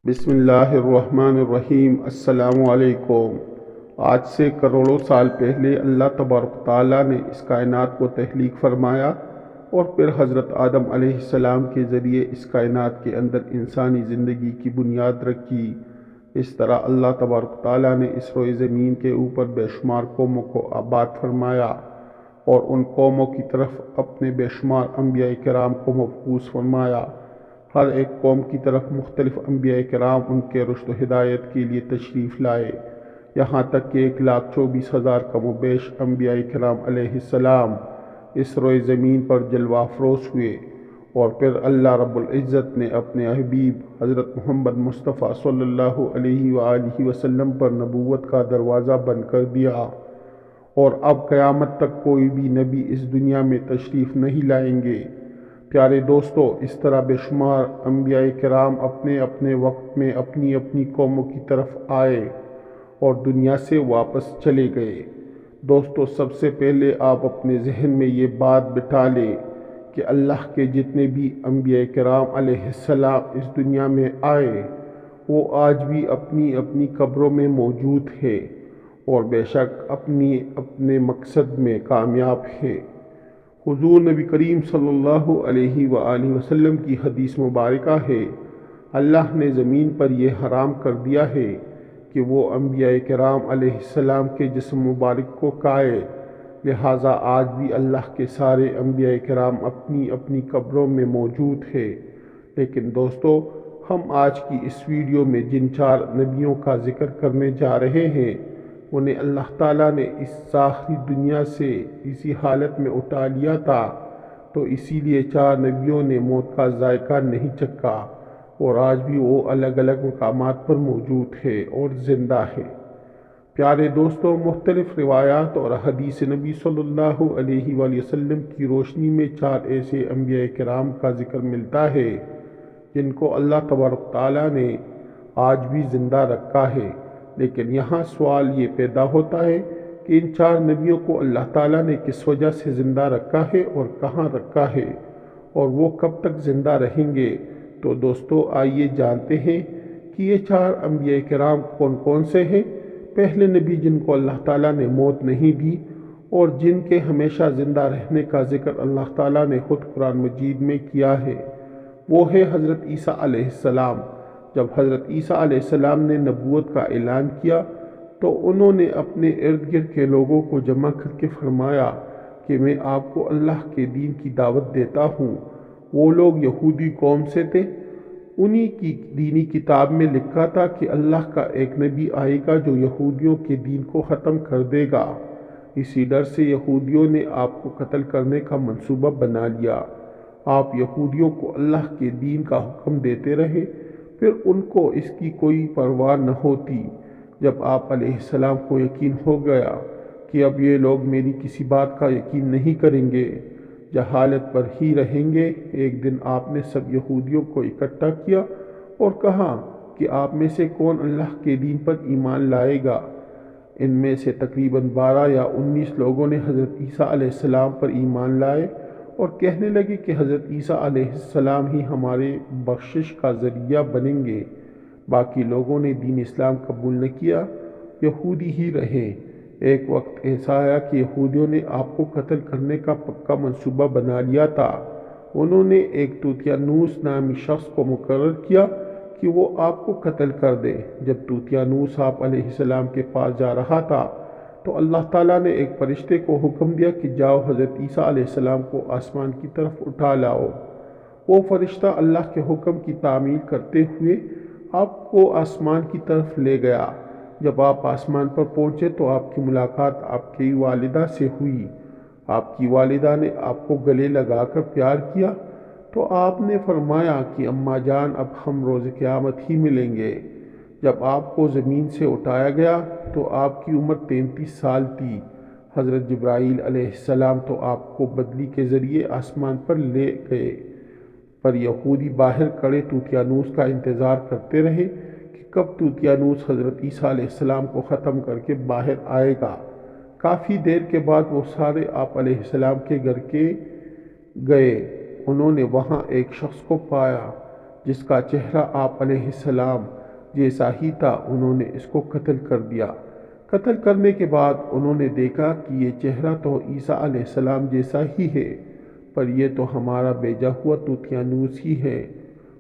بسم اللہ الرحمن الرحیم۔ السلام علیکم۔ آج سے کروڑوں سال پہلے اللہ تبارک تعالیٰ نے اس کائنات کو تخلیق فرمایا اور پھر حضرت آدم علیہ السلام کے ذریعے اس کائنات کے اندر انسانی زندگی کی بنیاد رکھی۔ اس طرح اللہ تبارک تعالیٰ نے اس روئے زمین کے اوپر بے شمار قوموں کو آباد فرمایا اور ان قوموں کی طرف اپنے بے شمار انبیاء کرام کو مبعوث فرمایا۔ ہر ایک قوم کی طرف مختلف انبیاء کرام ان کے رشد و ہدایت کے لیے تشریف لائے، یہاں تک کہ 1,24,000 کم و بیش انبیاء کرام علیہ السلام اس روئے زمین پر جلوہ افروز ہوئے، اور پھر اللہ رب العزت نے اپنے حبیب حضرت محمد مصطفیٰ صلی اللہ علیہ وآلہ وسلم پر نبوت کا دروازہ بند کر دیا، اور اب قیامت تک کوئی بھی نبی اس دنیا میں تشریف نہیں لائیں گے۔ پیارے دوستو، اس طرح بے شمار انبیاء کرام اپنے اپنے وقت میں اپنی اپنی قوموں کی طرف آئے اور دنیا سے واپس چلے گئے۔ دوستو، سب سے پہلے آپ اپنے ذہن میں یہ بات بٹھا لیں کہ اللہ کے جتنے بھی انبیاء کرام علیہ السلام اس دنیا میں آئے، وہ آج بھی اپنی اپنی قبروں میں موجود ہے اور بے شک اپنے مقصد میں کامیاب ہے۔ حضور نبی کریم صلی اللہ علیہ وآلہ وسلم کی حدیث مبارکہ ہے، اللہ نے زمین پر یہ حرام کر دیا ہے کہ وہ انبیاء کرام علیہ السلام کے جسم مبارک کو کھائے، لہٰذا آج بھی اللہ کے سارے انبیاء کرام اپنی اپنی قبروں میں موجود ہے۔ لیکن دوستو، ہم آج کی اس ویڈیو میں جن 4 نبیوں کا ذکر کرنے جا رہے ہیں، انہیں اللہ تعالیٰ نے اس ظاہری دنیا سے اسی حالت میں اٹھا لیا تھا، تو اسی لیے 4 نبیوں نے موت کا ذائقہ نہیں چکھا، اور آج بھی وہ الگ الگ مقامات پر موجود ہے اور زندہ ہے۔ پیارے دوستو، مختلف روایات اور حدیث نبی صلی اللہ علیہ وآلہ وسلم کی روشنی میں 4 ایسے انبیاء کرام کا ذکر ملتا ہے جن کو اللہ تبارک تعالیٰ نے آج بھی زندہ رکھا ہے۔ لیکن یہاں سوال یہ پیدا ہوتا ہے کہ ان 4 نبیوں کو اللہ تعالیٰ نے کس وجہ سے زندہ رکھا ہے اور کہاں رکھا ہے، اور وہ کب تک زندہ رہیں گے۔ تو دوستو، آئیے جانتے ہیں کہ یہ 4 انبیاء کرام کون کون سے ہیں۔ پہلے نبی جن کو اللہ تعالیٰ نے موت نہیں دی اور جن کے ہمیشہ زندہ رہنے کا ذکر اللہ تعالیٰ نے خود قرآن مجید میں کیا ہے، وہ ہے حضرت عیسیٰ علیہ السلام۔ جب حضرت عیسیٰ علیہ السلام نے نبوت کا اعلان کیا تو انہوں نے اپنے ارد گرد کے لوگوں کو جمع کر کے فرمایا کہ میں آپ کو اللہ کے دین کی دعوت دیتا ہوں۔ وہ لوگ یہودی قوم سے تھے، انہی کی دینی کتاب میں لکھا تھا کہ اللہ کا ایک نبی آئے گا جو یہودیوں کے دین کو ختم کر دے گا۔ اسی ڈر سے یہودیوں نے آپ کو قتل کرنے کا منصوبہ بنا لیا۔ آپ یہودیوں کو اللہ کے دین کا حکم دیتے رہے، پھر ان کو اس کی کوئی پرواہ نہ ہوتی۔ جب آپ علیہ السلام کو یقین ہو گیا کہ اب یہ لوگ میری کسی بات کا یقین نہیں کریں گے، جہالت پر ہی رہیں گے، ایک دن آپ نے سب یہودیوں کو اکٹھا کیا اور کہا کہ آپ میں سے کون اللہ کے دین پر ایمان لائے گا۔ ان میں سے تقریباً 12 یا 19 لوگوں نے حضرت عیسیٰ علیہ السلام پر ایمان لائے اور کہنے لگے کہ حضرت عیسیٰ علیہ السلام ہی ہمارے بخشش کا ذریعہ بنیں گے۔ باقی لوگوں نے دین اسلام قبول نہ کیا، یہودی ہی رہے۔ ایک وقت ایسا آیا کہ یہودیوں نے آپ کو قتل کرنے کا پکا منصوبہ بنا لیا تھا۔ انہوں نے ایک طوطیانوس نامی شخص کو مقرر کیا کہ وہ آپ کو قتل کر دے۔ جب طوطیانوس آپ علیہ السلام کے پاس جا رہا تھا تو اللہ تعالیٰ نے ایک فرشتے کو حکم دیا کہ جاؤ حضرت عیسیٰ علیہ السلام کو آسمان کی طرف اٹھا لاؤ۔ وہ فرشتہ اللہ کے حکم کی تعمیل کرتے ہوئے آپ کو آسمان کی طرف لے گیا۔ جب آپ آسمان پر پہنچے تو آپ کی ملاقات آپ کی والدہ سے ہوئی۔ آپ کی والدہ نے آپ کو گلے لگا کر پیار کیا تو آپ نے فرمایا کہ اماں جان، اب ہم روز قیامت ہی ملیں گے۔ جب آپ کو زمین سے اٹھایا گیا تو آپ کی عمر 33 سال تھی۔ حضرت جبرائیل علیہ السلام تو آپ کو بدلی کے ذریعے آسمان پر لے گئے، پر یہودی باہر کھڑے طوطیانوس کا انتظار کرتے رہے کہ کب طوطیانوس حضرت عیسیٰ علیہ السلام کو ختم کر کے باہر آئے گا۔ کافی دیر کے بعد وہ سارے آپ علیہ السلام کے گھر کے گئے۔ انہوں نے وہاں ایک شخص کو پایا جس کا چہرہ آپ علیہ السلام جیسا ہی تھا، انہوں نے اس کو قتل کر دیا۔ قتل کرنے کے بعد انہوں نے دیکھا کہ یہ چہرہ تو عیسیٰ علیہ السلام جیسا ہی ہے، پر یہ تو ہمارا بھیجا ہوا طوطیانوس ہی ہے۔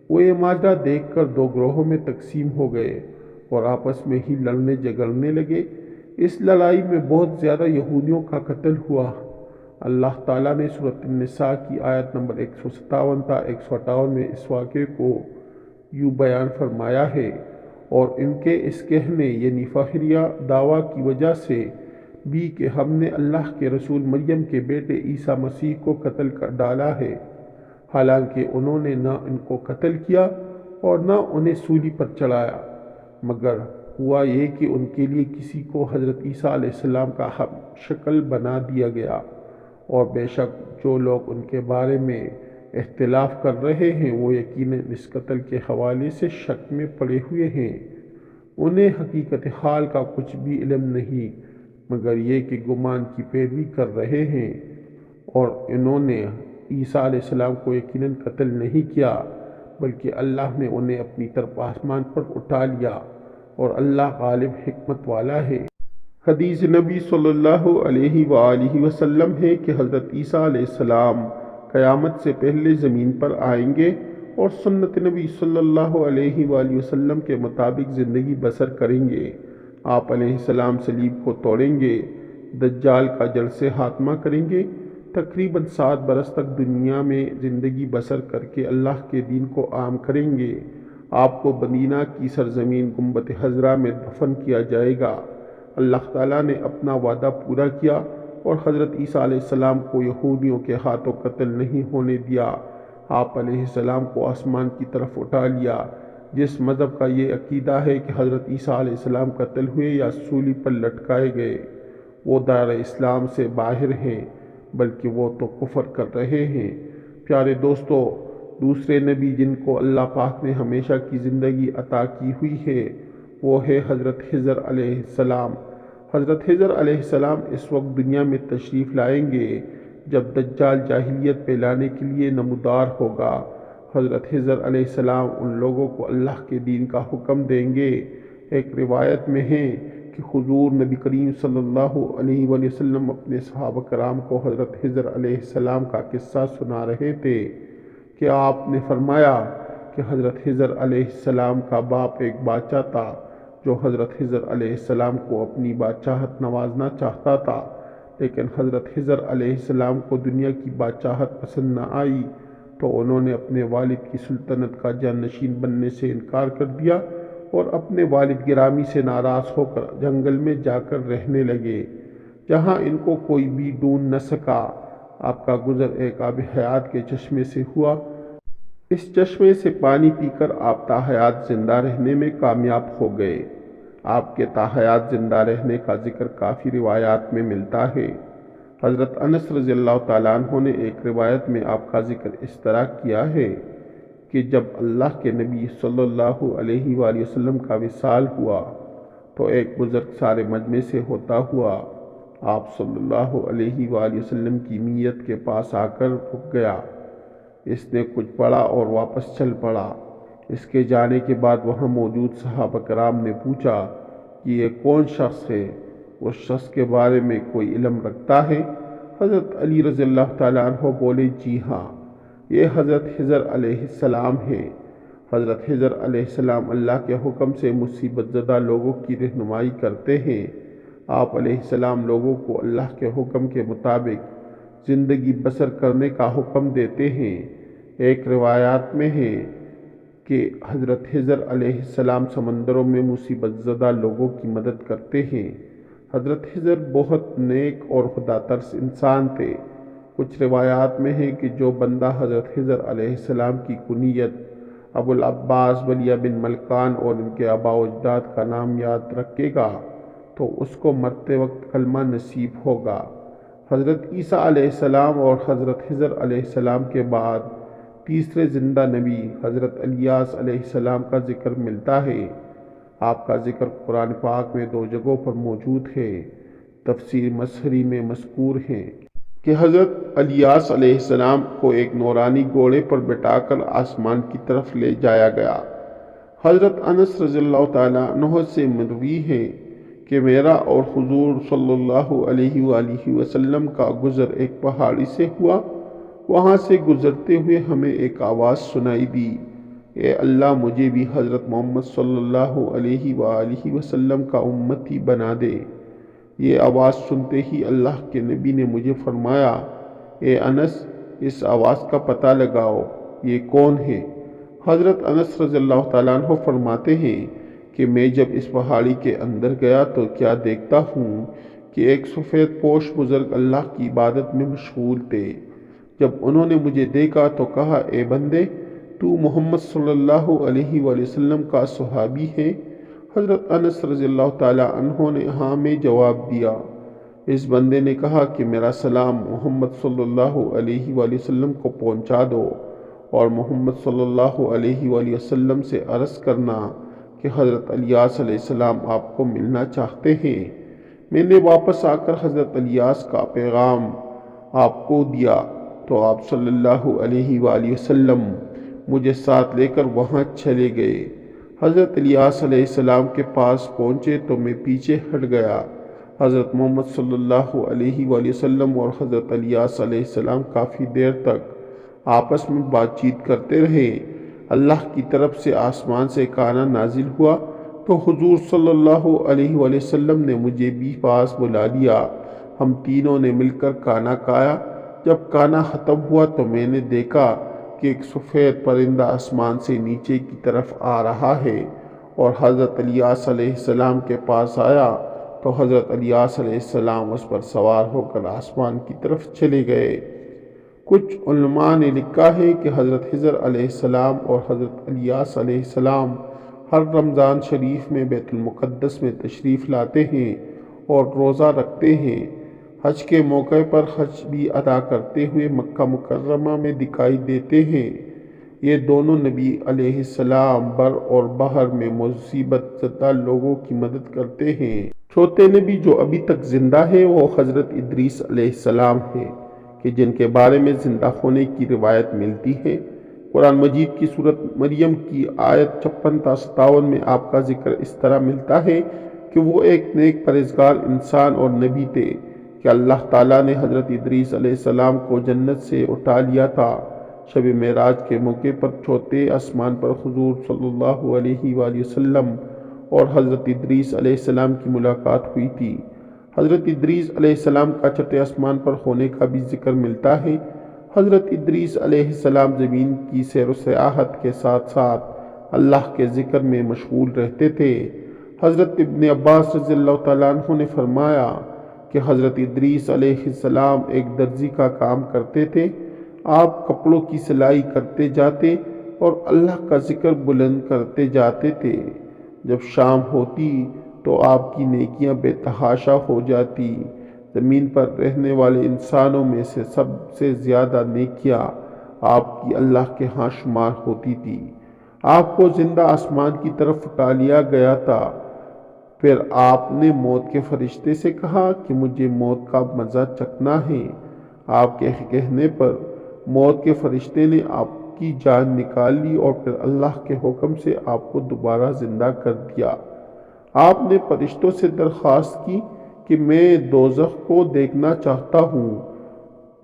وہ یہ ماجرا دیکھ کر دو گروہوں میں تقسیم ہو گئے اور آپس میں ہی لڑنے جھگڑنے لگے۔ اس لڑائی میں بہت زیادہ یہودیوں کا قتل ہوا۔ اللہ تعالیٰ نے سورۃ النساء کی آیت نمبر 157 تا 158 میں اس واقعے کو یوں بیان فرمایا ہے، اور ان کے اس کہنے یعنی فخریہ دعویٰ کی وجہ سے بھی کہ ہم نے اللہ کے رسول مریم کے بیٹے عیسیٰ مسیح کو قتل کر ڈالا ہے، حالانکہ انہوں نے نہ ان کو قتل کیا اور نہ انہیں سولی پر چڑھایا، مگر ہوا یہ کہ ان کے لیے کسی کو حضرت عیسیٰ علیہ السلام کا ہم شکل بنا دیا گیا، اور بے شک جو لوگ ان کے بارے میں اختلاف کر رہے ہیں وہ یقیناً اس قتل کے حوالے سے شک میں پڑے ہوئے ہیں۔ انہیں حقیقت حال کا کچھ بھی علم نہیں، مگر یہ کہ گمان کی پیروی کر رہے ہیں، اور انہوں نے عیسیٰ علیہ السلام کو یقیناً قتل نہیں کیا، بلکہ اللہ نے انہیں اپنی طرف آسمان پر اٹھا لیا، اور اللہ غالب حکمت والا ہے۔ حدیث نبی صلی اللہ علیہ وآلہ وسلم ہے کہ حضرت عیسیٰ علیہ السلام قیامت سے پہلے زمین پر آئیں گے اور سنت نبی صلی اللہ علیہ وآلہ وسلم کے مطابق زندگی بسر کریں گے۔ آپ علیہ السلام صلیب کو توڑیں گے، دجال کا جڑ سے خاتمہ کریں گے، تقریباً 7 برس تک دنیا میں زندگی بسر کر کے اللہ کے دین کو عام کریں گے۔ آپ کو مدینہ کی سرزمین گنبد خضرا میں دفن کیا جائے گا۔ اللہ تعالیٰ نے اپنا وعدہ پورا کیا اور حضرت عیسیٰ علیہ السلام کو یہودیوں کے ہاتھوں قتل نہیں ہونے دیا۔ آپ علیہ السلام کو آسمان کی طرف اٹھا لیا۔ جس مذہب کا یہ عقیدہ ہے کہ حضرت عیسیٰ علیہ السلام قتل ہوئے یا سولی پر لٹکائے گئے، وہ دائرہ اسلام سے باہر ہیں، بلکہ وہ تو کفر کر رہے ہیں۔ پیارے دوستو، دوسرے نبی جن کو اللہ پاک نے ہمیشہ کی زندگی عطا کی ہوئی ہے وہ ہے حضرت خضر علیہ السلام۔ حضرت خضر علیہ السلام اس وقت دنیا میں تشریف لائیں گے جب دجال جاہلیت پھیلانے کے لیے نمودار ہوگا۔ حضرت خضر علیہ السلام ان لوگوں کو اللہ کے دین کا حکم دیں گے۔ ایک روایت میں ہے کہ حضور نبی کریم صلی اللہ علیہ وآلہ وسلم اپنے صحابہ کرام کو حضرت خضر علیہ السلام کا قصہ سنا رہے تھے کہ آپ نے فرمایا کہ حضرت خضر علیہ السلام کا باپ ایک بادشاہ تھا جو حضرت خضر علیہ السلام کو اپنی بادشاہت نوازنا چاہتا تھا، لیکن حضرت خضر علیہ السلام کو دنیا کی بادشاہت پسند نہ آئی، تو انہوں نے اپنے والد کی سلطنت کا جانشین بننے سے انکار کر دیا اور اپنے والد گرامی سے ناراض ہو کر جنگل میں جا کر رہنے لگے، جہاں ان کو کوئی بھی ڈھونڈ نہ سکا۔ آپ کا گزر ایک آب حیات کے چشمے سے ہوا۔ اس چشمے سے پانی پی کر آپ تاحیات زندہ رہنے میں کامیاب ہو گئے۔ آپ کے تاحیات زندہ رہنے کا ذکر کافی روایات میں ملتا ہے۔ حضرت انس رضی اللہ تعالیٰ عنہ نے ایک روایت میں آپ کا ذکر اس طرح کیا ہے کہ جب اللہ کے نبی صلی اللہ علیہ وآلہ وسلم کا وصال ہوا تو ایک بزرگ سارے مجمع سے ہوتا ہوا آپ صلی اللہ علیہ وآلہ وسلم کی میت کے پاس آ کر رک گیا۔ اس نے کچھ پڑھا اور واپس چل پڑا۔ اس کے جانے کے بعد وہاں موجود صحابہ کرام نے پوچھا کہ یہ کون شخص ہے، اس شخص کے بارے میں کوئی علم رکھتا ہے؟ حضرت علی رضی اللہ تعالیٰ عنہ بولے، جی ہاں، یہ حضرت خضر علیہ السلام ہے۔ حضرت خضر علیہ السلام اللہ کے حکم سے مصیبت زدہ لوگوں کی رہنمائی کرتے ہیں۔ آپ علیہ السلام لوگوں کو اللہ کے حکم کے مطابق زندگی بسر کرنے کا حکم دیتے ہیں۔ ایک روایات میں ہے کہ حضرت خضر علیہ السلام سمندروں میں مصیبت زدہ لوگوں کی مدد کرتے ہیں۔ حضرت خضر بہت نیک اور خدا ترس انسان تھے۔ کچھ روایات میں ہے کہ جو بندہ حضرت خضر علیہ السلام کی کنیت ابو العباس ولیہ بن ملکان اور ان کے آباء و اجداد کا نام یاد رکھے گا تو اس کو مرتے وقت کلمہ نصیب ہوگا۔ حضرت عیسیٰ علیہ السلام اور حضرت خضر علیہ السلام کے بعد تیسرے زندہ نبی حضرت الیاس علیہ السلام کا ذکر ملتا ہے۔ آپ کا ذکر قرآن پاک میں 2 جگہوں پر موجود ہے، تفسیر مصری میں مذکور ہیں۔ کہ حضرت الیاس علیہ السلام کو ایک نورانی گھوڑے پر بٹھا کر آسمان کی طرف لے جایا گیا۔ حضرت انس رضی اللہ تعالیٰ عنہ سے مروی ہے کہ میرا اور حضور صلی اللہ علیہ وآلہ وسلم کا گزر ایک پہاڑی سے ہوا۔ وہاں سے گزرتے ہوئے ہمیں ایک آواز سنائی دی، اے اللہ مجھے بھی حضرت محمد صلی اللہ علیہ وآلہ وسلم کا امتی بنا دے۔ یہ آواز سنتے ہی اللہ کے نبی نے مجھے فرمایا، اے انس اس آواز کا پتہ لگاؤ، یہ کون ہے؟ حضرت انس رضی اللہ تعالیٰ عنہ فرماتے ہیں کہ میں جب اس پہاڑی کے اندر گیا تو کیا دیکھتا ہوں کہ ایک سفید پوش بزرگ اللہ کی عبادت میں مشغول تھے۔ جب انہوں نے مجھے دیکھا تو کہا، اے بندے تو محمد صلی اللہ علیہ وآلہ وسلم کا صحابی ہے؟ حضرت انس رضی اللہ تعالیٰ عنہ نے ہاں میں جواب دیا۔ اس بندے نے کہا کہ میرا سلام محمد صلی اللہ علیہ وآلہ وسلم کو پہنچا دو، اور محمد صلی اللہ علیہ وآلہ وسلم سے عرض کرنا کہ حضرت الیاس علیہ السلام آپ کو ملنا چاہتے ہیں۔ میں نے واپس آ کر حضرت الیاس کا پیغام آپ کو دیا تو آپ صلی اللہ علیہ وآلہ وسلم مجھے ساتھ لے کر وہاں چلے گئے۔ حضرت الیاس علیہ السلام کے پاس پہنچے تو میں پیچھے ہٹ گیا۔ حضرت محمد صلی اللہ علیہ وآلہ وسلم اور حضرت الیاس علیہ السلام کافی دیر تک آپس میں بات چیت کرتے رہے۔ اللہ کی طرف سے آسمان سے کانا نازل ہوا تو حضور صلی اللہ علیہ وآلہ وسلم نے مجھے بھی پاس بلا لیا۔ ہم تینوں نے مل کر کانا کھایا۔ جب کانا ختم ہوا تو میں نے دیکھا کہ ایک سفید پرندہ آسمان سے نیچے کی طرف آ رہا ہے، اور حضرت الیاس علیہ السلام کے پاس آیا تو حضرت الیاس علیہ السلام اس پر سوار ہو کر آسمان کی طرف چلے گئے۔ کچھ علماء نے لکھا ہے کہ حضرت خضر علیہ السلام اور حضرت الیاس علیہ السلام ہر رمضان شریف میں بیت المقدس میں تشریف لاتے ہیں اور روزہ رکھتے ہیں۔ حج کے موقع پر حج بھی ادا کرتے ہوئے مکہ مکرمہ میں دکھائی دیتے ہیں۔ یہ دونوں نبی علیہ السلام بر اور بحر میں مصیبت زدہ لوگوں کی مدد کرتے ہیں۔ چوتھے نبی جو ابھی تک زندہ ہے وہ حضرت ادریس علیہ السلام ہے، کہ جن کے بارے میں زندہ ہونے کی روایت ملتی ہے۔ قرآن مجید کی سورۃ مریم کی آیت 56 تا 57 میں آپ کا ذکر اس طرح ملتا ہے کہ وہ ایک نیک پرہیزگار انسان اور نبی تھے کہ اللہ تعالیٰ نے حضرت ادریس علیہ السلام کو جنت سے اٹھا لیا تھا۔ شب معراج کے موقع پر چوتھے آسمان پر حضور صلی اللہ علیہ وآلہ وسلم اور حضرت ادریس علیہ السلام کی ملاقات ہوئی تھی۔ حضرت ادریس علیہ السلام کا چھٹے آسمان پر ہونے کا بھی ذکر ملتا ہے۔ حضرت ادریس علیہ السلام زمین کی سیر و سیاحت کے ساتھ ساتھ اللہ کے ذکر میں مشغول رہتے تھے۔ حضرت ابن عباس رضی اللہ تعالیٰ عنہ نے فرمایا کہ حضرت ادریس علیہ السلام ایک درزی کا کام کرتے تھے۔ آپ کپڑوں کی سلائی کرتے جاتے اور اللہ کا ذکر بلند کرتے جاتے تھے۔ جب شام ہوتی تو آپ کی نیکیاں بے تحاشا ہو جاتی۔ زمین پر رہنے والے انسانوں میں سے سب سے زیادہ نیکیاں آپ کی اللہ کے ہاں شمار ہوتی تھی۔ آپ کو زندہ آسمان کی طرف اٹھا لیا گیا تھا۔ پھر آپ نے موت کے فرشتے سے کہا کہ مجھے موت کا مزہ چکھنا ہے۔ آپ کے کہنے پر موت کے فرشتے نے آپ کی جان نکال لی اور پھر اللہ کے حکم سے آپ کو دوبارہ زندہ کر دیا۔ آپ نے فرشتوں سے درخواست کی کہ میں دوزخ کو دیکھنا چاہتا ہوں۔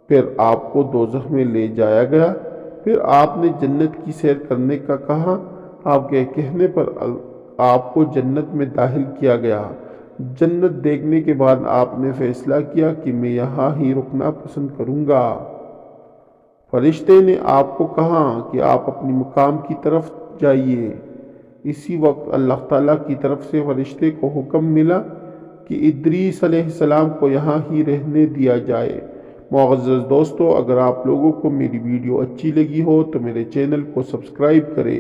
پھر آپ کو دوزخ میں لے جایا گیا۔ پھر آپ نے جنت کی سیر کرنے کا کہا۔ آپ کے کہنے پر آپ کو جنت میں داخل کیا گیا۔ جنت دیکھنے کے بعد آپ نے فیصلہ کیا کہ میں یہاں ہی رکنا پسند کروں گا۔ فرشتے نے آپ کو کہا کہ آپ اپنی مقام کی طرف جائیے۔ اسی وقت اللہ تعالیٰ کی طرف سے فرشتے کو حکم ملا کہ ادریس علیہ السلام کو یہاں ہی رہنے دیا جائے۔ معزز دوستو، اگر آپ لوگوں کو میری ویڈیو اچھی لگی ہو تو میرے چینل کو سبسکرائب کریں،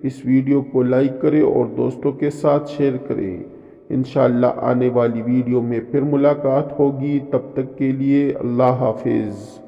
اس ویڈیو کو لائک کریں اور دوستوں کے ساتھ شیئر کریں۔ انشاءاللہ آنے والی ویڈیو میں پھر ملاقات ہوگی، تب تک کے لیے اللہ حافظ۔